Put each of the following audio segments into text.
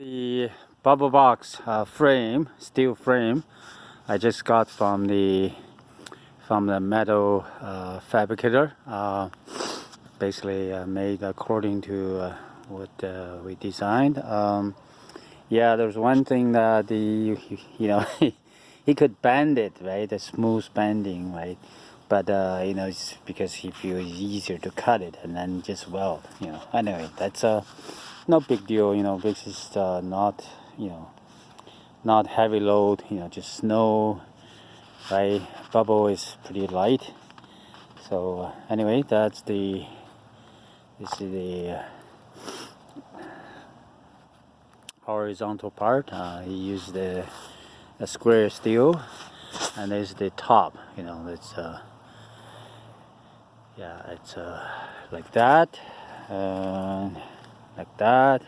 The BubbleBox frame, steel frame, I just got from the metal fabricator. Basically made according to what we designed. Yeah, there's one thing that he could bend it, right? The smooth bending, right? But it's because he feels easier to cut it and then just weld. Anyway, that's no big deal. This is not not heavy load. Just snow, right? Bubble is pretty light. So anyway, this is the horizontal part. He used the square steel, and there's the top. It's it's like that, and like that.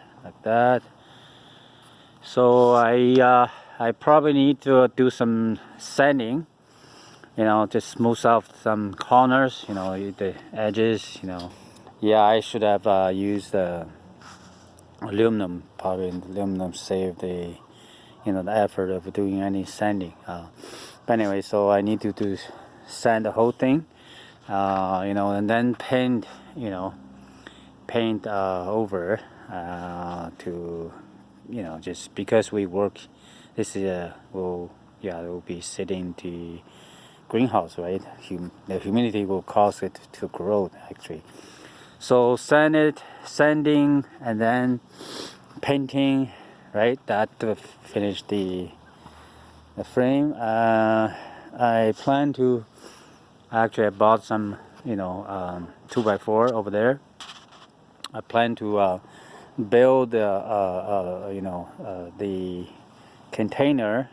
So I probably need to do some sanding. Just smooth out some corners. The edges. Yeah, I should have used aluminum. Probably aluminum saved the the effort of doing any sanding. But anyway, so I need to sand the whole thing. And then paint. Paint over to just because we work. This is will be sitting the greenhouse, right? The humidity will cause it to grow actually. So sanding, and then painting, right? That to finish the frame. I plan to actually I bought some 2x4 over there. I plan to build the container,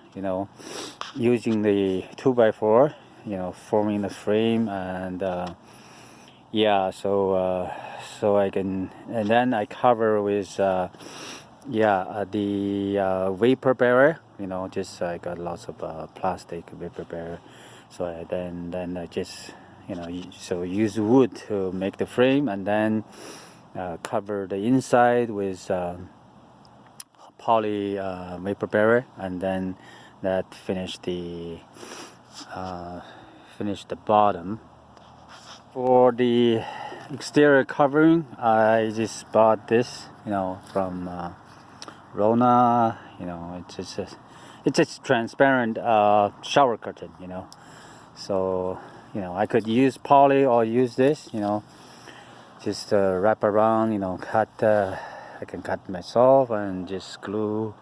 using the 2x4, forming the frame, and so I can, and then I cover with the vapor barrier. Just I got lots of plastic vapor barrier. So then I just so use wood to make the frame, and then cover the inside with poly vapor barrier, and then that finish the bottom. For the exterior covering, I just bought this from Rona. It's just transparent shower curtain. So I could use poly or use this. Just wrap around. Cut. I can cut myself and just glue.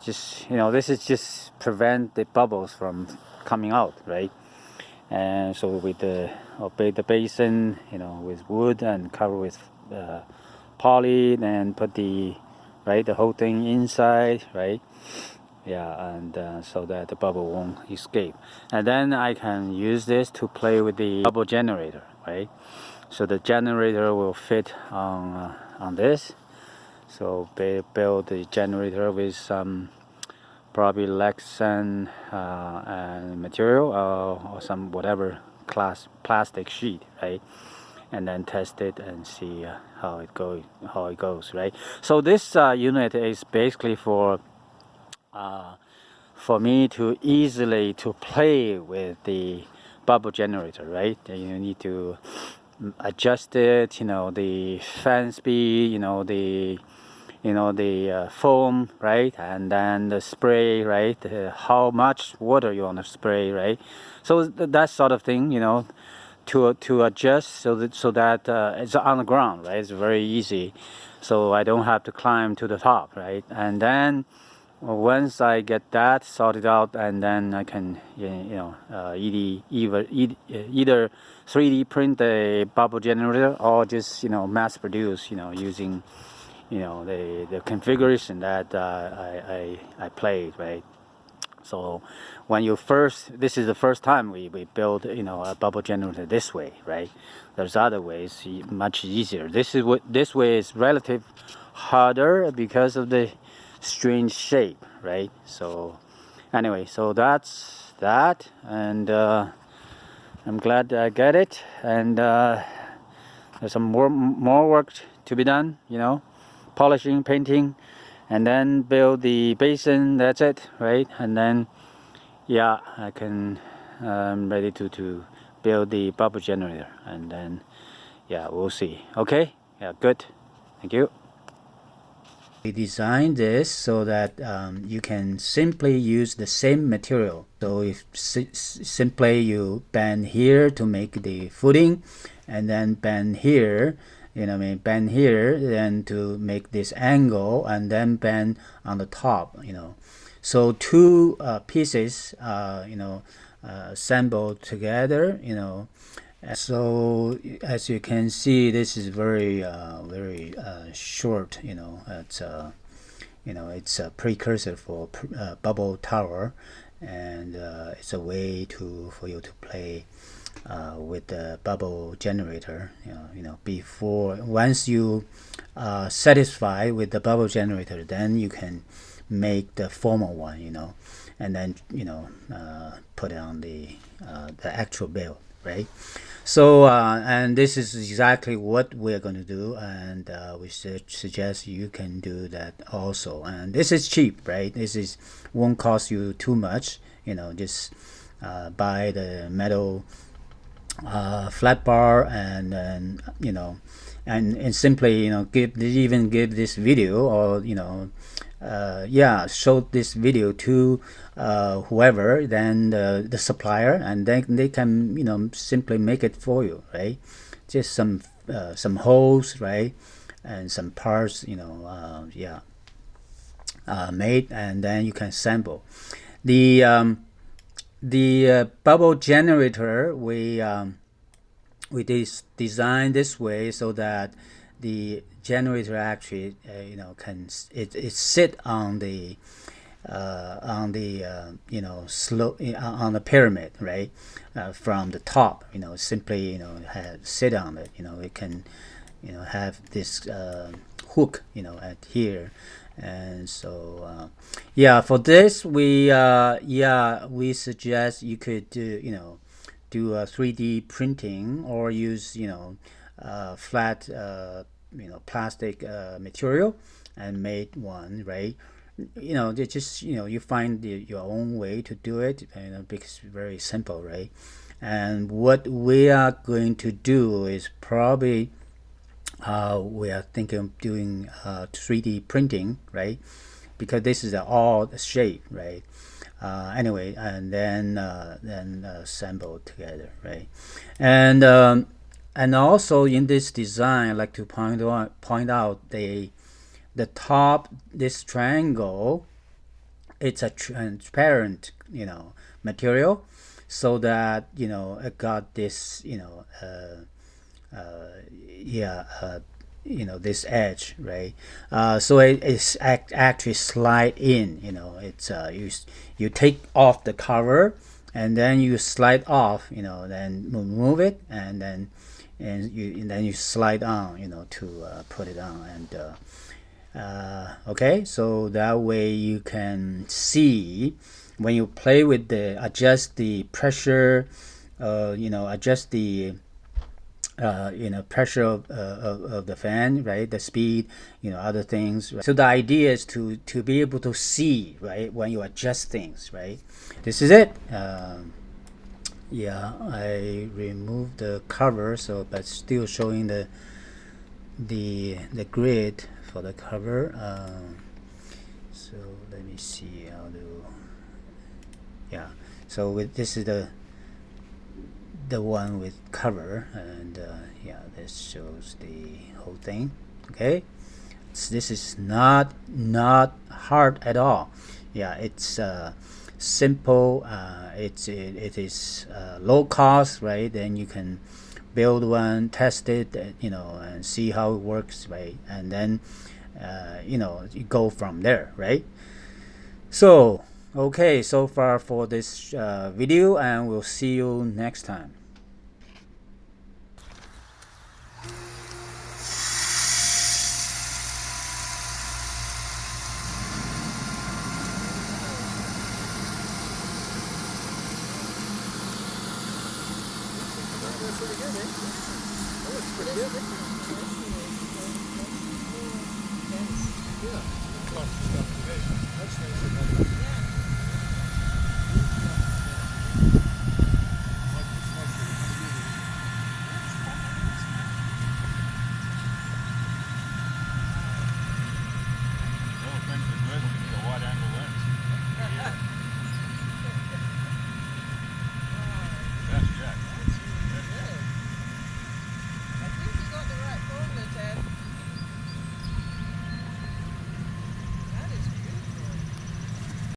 This is just prevent the bubbles from coming out, right? And so with the basin, with wood and cover with poly, and put the whole thing inside, right? Yeah, and so that the bubble won't escape. And then I can use this to play with the bubble generator, right? So the generator will fit on this. So build the generator with some probably Lexan and material or some whatever class plastic sheet, right? And then test it and see how it goes, right? So this unit is basically for me to easily to play with the bubble generator, right? You need to adjust it, the fan speed, the foam, right? And then the spray, right? How much water you want to spray, right? So that sort of thing, to adjust so that it's on the ground, right? It's very easy, so I don't have to climb to the top, right? And then once I get that sorted out, and then I can either 3D print a bubble generator, or just mass produce, using the configuration that I played, right? So when this is the first time we build a bubble generator this way, right? There's other ways much easier. This way is relative harder because of the strange shape, right? So anyway, so that's that, and I'm glad I get it, and there's some more work to be done, polishing, painting, and then build the basin. That's it, right? And then yeah, I can ready to build the bubble generator, and then yeah, we'll see. Okay, yeah, good, thank you. We designed this so that you can simply use the same material. So if simply you bend here to make the footing, and then bend here, bend here, then to make this angle, and then bend on the top, So two pieces, assembled together, So as you can see, this is very short. It's it's a precursor for bubble tower, and it's a way for you to play with the bubble generator. Before once you satisfied with the bubble generator, then you can make the formal one. And then put it on the actual build, right? So and this is exactly what we're going to do, and we suggest you can do that also. And this is cheap, right? This won't cost you too much. Just buy the metal flat bar, and then and simply give this video, or show this video to whoever, then the supplier, and then they can simply make it for you, right? Just some holes, right, and some parts, made, and then you can assemble the bubble generator. We designed this way so that the generator actually can sit on the slope, on the pyramid, right, from the top. Simply sit on it. It can have this hook at here. And so for this we suggest you could do a 3D printing, or use flat plastic material and made one, right? They just you find your own way to do it, because it's very simple, right? And what we are going to do is probably we are thinking of doing 3D printing, right? Because this is all shape, right? Anyway, and then assemble together, right? And also in this design, I'd like to point out the top, this triangle, it's a transparent material, so that it got this this edge, right? So it's actually slide in. It's you take off the cover, and then you slide off. Then move it, and then you slide on. To put it on, and okay. So that way you can see when you play with adjust the pressure, adjust the pressure of the fan, right, the speed, other things, right? So the idea is to be able to see, right, when you adjust things, right? This is it. I removed the cover, but still showing the grid for the cover. So let me see how to so this is the one with cover, and this shows the whole thing. Okay, this is not hard at all. It's simple. It is low cost, right? Then you can build one, test it, and see how it works, right? And then you go from there, right? So okay, so far for this video, and we'll see you next time. Pretty good, eh? That looks pretty good. Yeah, lots of stuff to do. That's nice of them.